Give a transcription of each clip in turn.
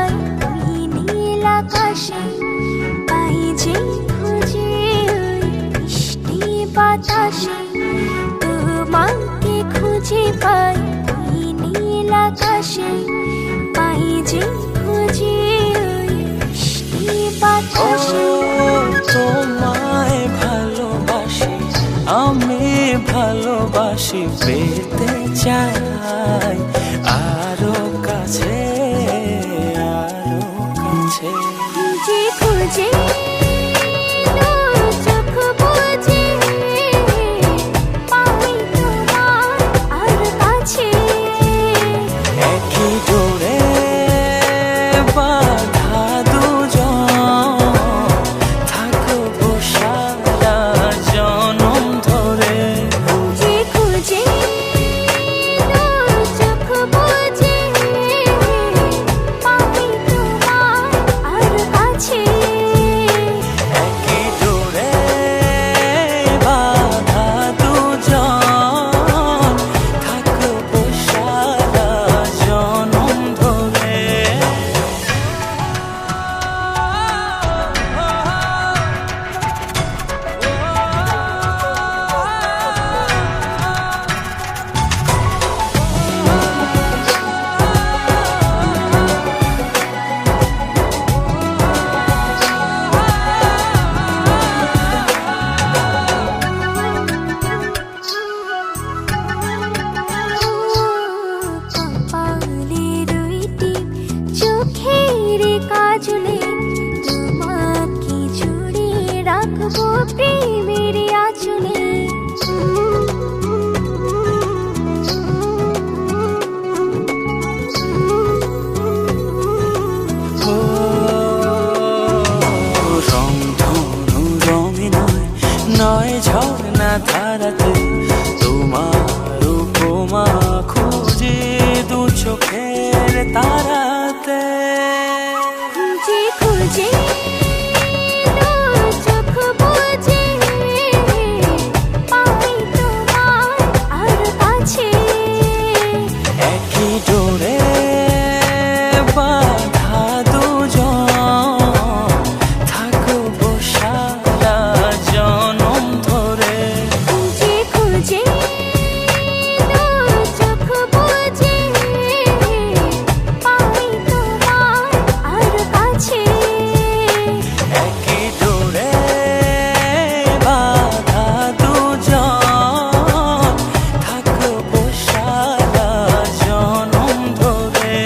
চাই ওই নীল আকাশে, তাই যে খুঁজে ওই মিষ্টি বাতাসে, তোমাকে খুঁজে পাই ওই নীল আকাশে, পাই যে খুঁজে ওই মিষ্টি বাতাসে। তোমায় ভালোবাসি, আমি ভালোবাসি, পেতে চাই আরো কাছে, আরো কাছে। খুঁজে খুঁজে চোখ বুজে পাই তোমার আর কাছে, একই ডোরে বাঁধা দুজন, থাকবো সারা জনম ধরে। খুঁজে খুঁজে চোখ বুজে পাই তোমার আর কাছে, একই ডোরে বাঁধা দুজন, থাকবো সারা জনম ধরে। কপালের রইটি চোখের কাজলে, তোমাকে জুড়ে রাখবো প্রেমের আঁচলে। রং ধনু রঙে নয়, নয় ঝর্ণা ধারাতে, তোমার উপমা খুঁজে দু চোখের তারাতে। খুঁজে খুঁজে চোখ বুজে পাই তোমার আর কাছে, একই ডোরে বাঁধা দুজন, থাকবো সারা জনম ধরে। খুঁজে খুঁজে চোখ বুজে পাই তোমার আর কাছে, একই ডোরে বাঁধা দুজন, থাকবো সারা জনম ধরে।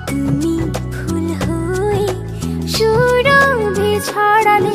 তুমি ফুল হয়ে সুরভি ছড়ালে,